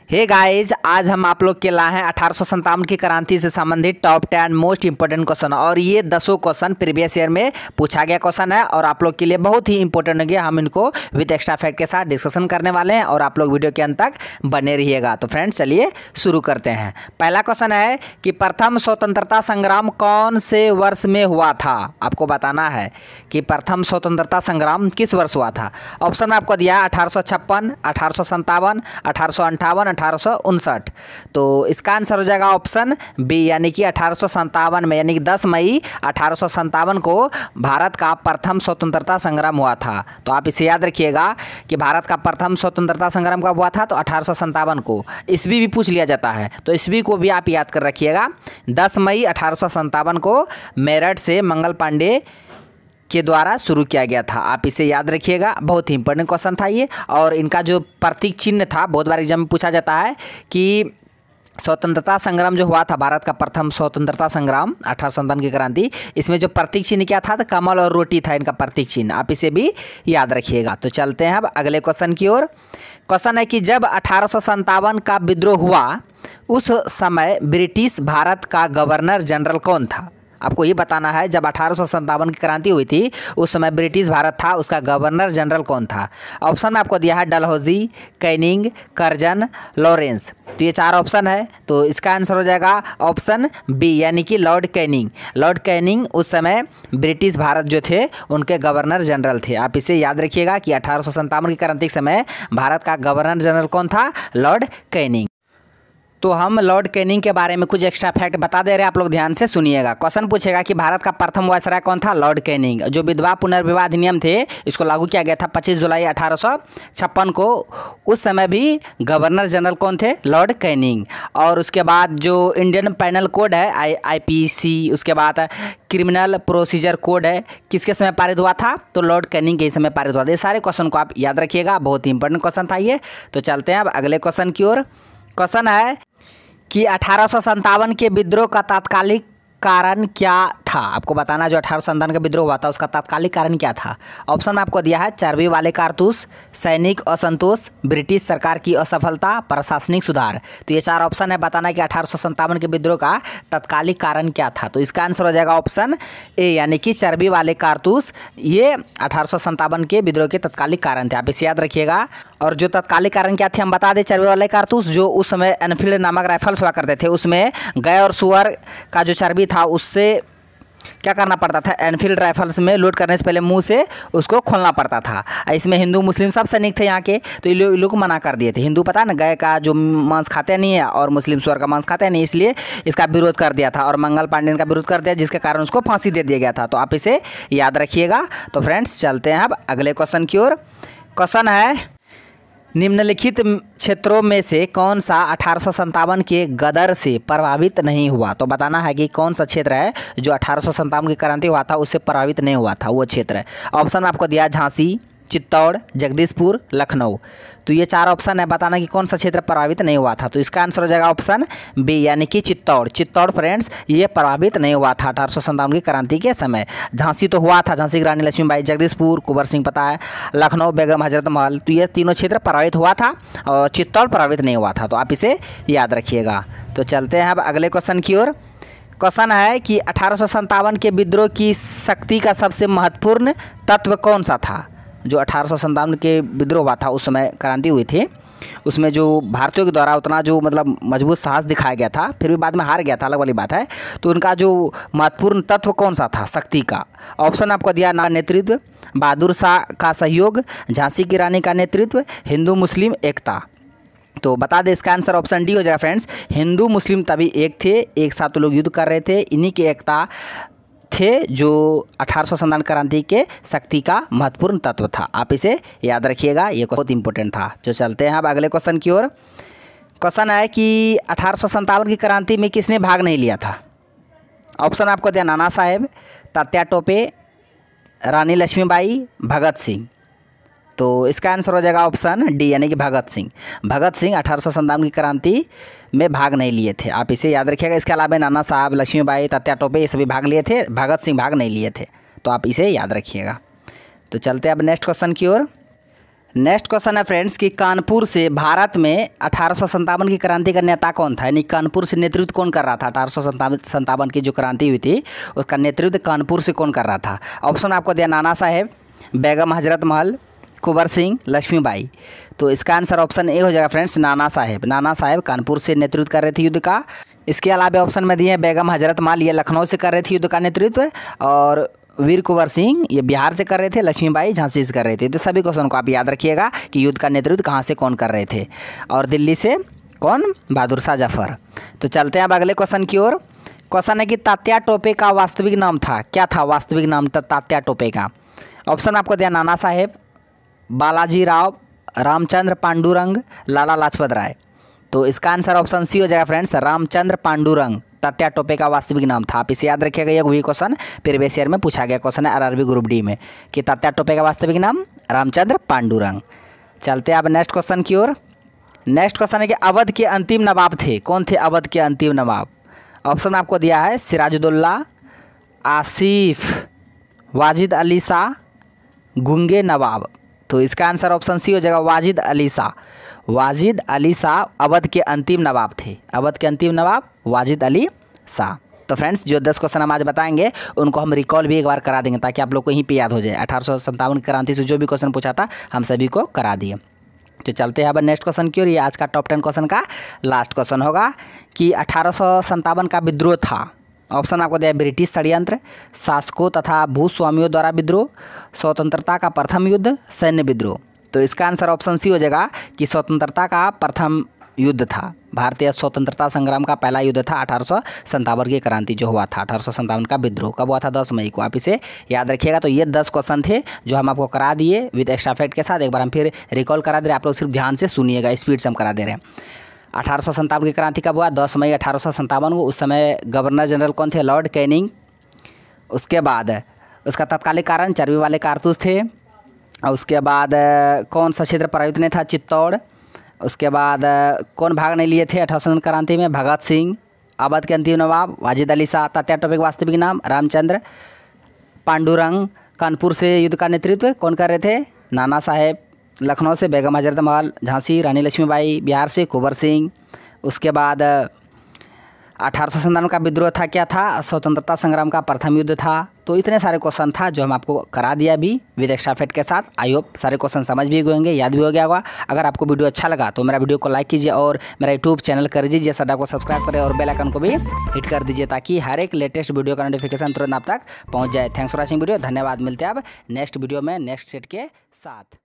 Hey guys, आज हम आप लोग के लाए हैं 1857 की क्रांति से संबंधित टॉप 10 मोस्ट इंपोर्टेंट क्वेश्चन। और ये 10 क्वेश्चन प्रीवियस ईयर में पूछा गया क्वेश्चन है और आप लोग के लिए बहुत ही इंपॉर्टेंट हो गया। हम इनको विद एक्स्ट्रा फैक्ट के साथ डिस्कशन करने वाले हैं और आप लोग वीडियो के अंत तक बने रहिएगा। तो फ्रेंड्स चलिए शुरू करते हैं। पहला क्वेश्चन है कि प्रथम स्वतंत्रता संग्राम कौन से वर्ष में हुआ था। आपको बताना है कि प्रथम स्वतंत्रता संग्राम किस वर्ष हुआ था। ऑप्शन में आपको दिया 1856, 1857, 1858, 1859। तो इसका आंसर हो जाएगा ऑप्शन बी, यानी कि 1857 में, यानी कि 10 मई 1857 को भारत का प्रथम स्वतंत्रता संग्राम हुआ था। तो आप इसे याद रखिएगा कि भारत का प्रथम स्वतंत्रता संग्राम कब हुआ था, तो 1857 को। ईस्वी भी पूछ लिया जाता है, तो ईस्वी को भी आप याद कर रखिएगा। 10 मई 1857 को मेरठ से मंगल पांडे के द्वारा शुरू किया गया था। आप इसे याद रखिएगा, बहुत ही इंपॉर्टेंट क्वेश्चन था ये। और इनका जो प्रतीक चिन्ह था, बहुत बार एग्जाम में पूछा जाता है कि स्वतंत्रता संग्राम जो हुआ था, भारत का प्रथम स्वतंत्रता संग्राम 1857 की क्रांति, इसमें जो प्रतीक चिन्ह क्या था, तो कमल और रोटी था इनका प्रतीक चिन्ह। आप इसे भी याद रखिएगा। तो चलते हैं अब अगले क्वेश्चन की ओर। क्वेश्चन है कि जब 1857 का विद्रोह हुआ, उस समय ब्रिटिश भारत का गवर्नर जनरल कौन था। आपको ये बताना है, जब 1857 की क्रांति हुई थी उस समय ब्रिटिश भारत था, उसका गवर्नर जनरल कौन था। ऑप्शन में आपको दिया है डलहौजी, कैनिंग, कर्जन, लॉरेंस। तो ये 4 ऑप्शन है, तो इसका आंसर हो जाएगा ऑप्शन बी, यानी कि लॉर्ड कैनिंग। लॉर्ड कैनिंग उस समय ब्रिटिश भारत जो थे उनके गवर्नर जनरल थे। आप इसे याद रखिएगा कि 1857 की क्रांति के समय भारत का गवर्नर जनरल कौन था, लॉर्ड कैनिंग। तो हम लॉर्ड कैनिंग के बारे में कुछ एक्स्ट्रा फैक्ट बता दे रहे हैं, आप लोग ध्यान से सुनिएगा। क्वेश्चन पूछेगा कि भारत का प्रथम वायसराय कौन था, लॉर्ड कैनिंग। जो विधवा पुनर्विवाह अधिनियम थे, इसको लागू किया गया था 25 जुलाई 1856 को। उस समय भी गवर्नर जनरल कौन थे, लॉर्ड कैनिंग। और उसके बाद जो इंडियन पैनल कोड है IPC, उसके बाद क्रिमिनल प्रोसीजर कोड है, किसके समय पारित हुआ था, तो लॉर्ड कैनिंग के समय पारित हुआ था। ये सारे क्वेश्चन को आप याद रखिएगा, बहुत ही इंपॉर्टेंट क्वेश्चन था ये। तो चलते हैं अब अगले क्वेश्चन की ओर। क्वेश्चन है कि 1857 के विद्रोह का तात्कालिक कारण क्या था। आपको बताना, जो 1857 का विद्रोह हुआ था उसका तात्कालिक कारण क्या था। ऑप्शन में आपको दिया है चर्बी वाले कारतूस, सैनिक असंतोष, ब्रिटिश सरकार की असफलता, प्रशासनिक सुधार। तो ये 4 ऑप्शन है, बताना कि 1857 के विद्रोह का तात्कालिक कारण क्या था। तो इसका आंसर हो जाएगा ऑप्शन ए, यानी कि चर्बी वाले कारतूस। ये 1857 के विद्रोह के तात्कालिक कारण थे, आप इसे याद रखिएगा। और जो तात्कालिक कारण क्या थे हम बता दें, चर्बी वाले कारतूस, जो उस समय एनफील्ड नामक राइफल्स हुआ करते थे, उसमें गाय और सुअर का जो चर्बी था उससे क्या करना पड़ता था, एनफील्ड राइफल्स में लोड करने से पहले मुंह से उसको खोलना पड़ता था। इसमें हिंदू मुस्लिम सब सैनिक थे यहाँ के, तो ये लोग मना कर दिए थे। हिंदू पता है ना, गाय का जो मांस खाते नहीं है और मुस्लिम सुअर का मांस खाते नहीं, इसलिए इसका विरोध कर दिया था और मंगल पांडे का विरोध कर दिया, जिसके कारण उसको फांसी दे दिया गया था। तो आप इसे याद रखिएगा। तो फ्रेंड्स चलते हैं अब अगले क्वेश्चन की ओर। क्वेश्चन है निम्नलिखित क्षेत्रों में से कौन सा 1857 के गदर से प्रभावित नहीं हुआ। तो बताना है कि कौन सा क्षेत्र है जो 1857 की क्रांति हुआ था उससे प्रभावित नहीं हुआ था, वो क्षेत्र है। ऑप्शन में आपको दिया झांसी, चित्तौड़, जगदीशपुर, लखनऊ। तो ये 4 ऑप्शन है, बताना कि कौन सा क्षेत्र प्रभावित नहीं हुआ था। तो इसका आंसर हो जाएगा ऑप्शन बी, यानी कि चित्तौड़। चित्तौड़ फ्रेंड्स ये प्रभावित नहीं हुआ था 1857 की क्रांति के समय। झांसी तो हुआ था, झांसी की रानी लक्ष्मीबाई, जगदीशपुर कुंवर सिंह पता है, लखनऊ बेगम हजरत महल। तो ये तीनों क्षेत्र प्रभावित हुआ था और चित्तौड़ प्रभावित नहीं हुआ था। तो आप इसे याद रखिएगा। तो चलते हैं अब अगले क्वेश्चन की ओर। क्वेश्चन है कि 1857 के विद्रोह की शक्ति का सबसे महत्वपूर्ण तत्व कौन सा था। जो 1857 के विद्रोह हुआ था, उस समय क्रांति हुई थी, उसमें जो भारतीयों के द्वारा उतना जो मतलब मजबूत साहस दिखाया गया था, फिर भी बाद में हार गया था, अलग वाली बात है। तो उनका जो महत्वपूर्ण तत्व कौन सा था शक्ति का। ऑप्शन आपको दिया ना नेतृत्व, बहादुर शाह का सहयोग, झांसी की रानी का नेतृत्व, हिंदू मुस्लिम एकता। तो बता दें इसका आंसर ऑप्शन डी हो जाएगा फ्रेंड्स। हिंदू मुस्लिम तभी एक थे, एक साथ लोग युद्ध कर रहे थे, इन्हीं की एकता थे जो 1857 क्रांति के शक्ति का महत्वपूर्ण तत्व था। आप इसे याद रखिएगा, ये बहुत इंपॉर्टेंट था। जो चलते हैं अब अगले क्वेश्चन की ओर। क्वेश्चन है कि 1857 की क्रांति में किसने भाग नहीं लिया था। ऑप्शन आपको दिया नाना साहेब, तात्या टोपे, रानी लक्ष्मीबाई, भगत सिंह। तो इसका आंसर हो जाएगा ऑप्शन डी, यानी कि भगत सिंह। भगत सिंह 1857 की क्रांति में भाग नहीं लिए थे, आप इसे याद रखिएगा। इसके अलावा नाना साहब, लक्ष्मीबाई, तात्या टोपे ये सभी भाग लिए थे, भगत सिंह भाग नहीं लिए थे। तो आप इसे याद रखिएगा। तो चलते हैं अब नेक्स्ट क्वेश्चन की ओर। नेक्स्ट क्वेश्चन है फ्रेंड्स कि कानपुर से भारत में 1857 की क्रांति का नेता कौन था, यानी कानपुर से नेतृत्व कौन कर रहा था। 1857 की जो क्रांति हुई थी उसका नेतृत्व कानपुर से कौन कर रहा था। ऑप्शन आपको दिया नाना साहेब, बेगम हजरत महल, कुंवर सिंह, लक्ष्मीबाई। तो इसका आंसर ऑप्शन ए हो जाएगा फ्रेंड्स, नाना साहेब। नाना साहेब कानपुर से नेतृत्व कर रहे थे युद्ध का। इसके अलावा ऑप्शन में दिए बेगम हजरत महल, ये लखनऊ से कर रहे थे युद्ध का नेतृत्व, और वीर कुंवर सिंह ये बिहार से कर रहे थे, लक्ष्मीबाई झांसी से कर रहे थे। तो सभी क्वेश्चन को आप याद रखिएगा कि युद्ध का नेतृत्व कहाँ से कौन कर रहे थे, और दिल्ली से कौन, बहादुर शाह जफर। तो चलते हैं अब अगले क्वेश्चन की ओर। क्वेश्चन है कि तात्या टोपे का वास्तविक नाम था, क्या था वास्तविक नाम तात्या टोपे का। ऑप्शन आपको दिया नाना साहेब, बालाजी राव, रामचंद्र पांडुरंग, लाला लाजपत राय। तो इसका आंसर ऑप्शन सी हो जाएगा फ्रेंड्स, रामचंद्र पांडुरंग तात्या टोपे का वास्तविक नाम था। आप इसे याद रखिएगा, ये वही क्वेश्चन प्रीवियस ईयर में पूछा गया क्वेश्चन है आरआरबी ग्रुप डी में कि तात्या टोपे का वास्तविक नाम रामचंद्र पांडुरंग। चलते हैं अब नेक्स्ट क्वेश्चन की ओर। नेक्स्ट क्वेश्चन है कि अवध के अंतिम नवाब थे, कौन थे अवध के अंतिम नवाब। ऑप्शन आपको दिया है सिराजुद्दौला, आसिफ, वाजिद अली शाह, गुंगे नवाब। तो इसका आंसर ऑप्शन सी हो जाएगा, वाजिद अली शाह। वाजिद अली शाह अवध के अंतिम नवाब थे। अवध के अंतिम नवाब वाजिद अली शाह। तो फ्रेंड्स जो 10 क्वेश्चन हम आज बताएंगे उनको हम रिकॉल भी एक बार करा देंगे ताकि आप लोग को यहीं पे याद हो जाए। 1857 की क्रांति से जो भी क्वेश्चन पूछा था हम सभी को करा दिए। तो चलते हैं अब नेक्स्ट क्वेश्चन की ओर। ये आज का टॉप 10 क्वेश्चन का लास्ट क्वेश्चन होगा कि 1857 का विद्रोह था। ऑप्शन आपको दिया ब्रिटिश षड्यंत्र, शासकों तथा भूस्वामियों द्वारा विद्रोह, स्वतंत्रता का प्रथम युद्ध, सैन्य विद्रोह। तो इसका आंसर ऑप्शन सी हो जाएगा कि स्वतंत्रता का प्रथम युद्ध था। भारतीय स्वतंत्रता संग्राम का पहला युद्ध था 1857 की क्रांति जो हुआ था। 1857 का विद्रोह कब हुआ था, 10 मई को। आप इसे याद रखिएगा। तो ये 10 क्वेश्चन थे जो हम आपको करा दिए विद एक्स्ट्रा फैक्ट के साथ। एक बार हम फिर रिकॉल करा दे रहे हैं, आप लोग सिर्फ ध्यान से सुनिएगा, स्पीड से हम करा दे रहे हैं। 1857 की क्रांति कब हुआ, 10 मई 1857 को। उस समय गवर्नर जनरल कौन थे, लॉर्ड कैनिंग। उसके बाद उसका तत्कालिक कारण चर्बी वाले कारतूस थे। और उसके बाद कौन सा क्षेत्र प्रभावित नहीं था, चित्तौड़। उसके बाद कौन भाग नहीं लिए थे 1857 क्रांति में, भगत सिंह। अवध के अंतिम नवाब वाजिद अली शाह। तात्या टोपे का वास्तविक नाम रामचंद्र पांडुरंग। कानपुर से युद्ध का नेतृत्व कौन कर रहे थे, नाना साहेब। लखनऊ से बेगम हजरत महल, झांसी रानी लक्ष्मीबाई, बिहार से कुंवर सिंह। उसके बाद 1857 का विद्रोह था, क्या था, स्वतंत्रता संग्राम का प्रथम युद्ध था। तो इतने सारे क्वेश्चन था जो हम आपको करा दिया भी विद एक्स्ट्रा फैक्ट के साथ। आई होप सारे क्वेश्चन समझ भी गए होंगे, याद भी हो गया होगा। अगर आपको वीडियो अच्छा लगा तो मेरा वीडियो को लाइक कीजिए और मेरा यूट्यूब चैनल कर दीजिए सदा को सब्सक्राइब करें और बेल आइकन को भी हिट कर दीजिए ताकि हर एक लेटेस्ट वीडियो का नोटिफिकेशन तुरंत आप तक पहुँच जाए। Thanks for watching video. धन्यवाद। मिलते हैं अब नेक्स्ट वीडियो में नेक्स्ट सेट के साथ।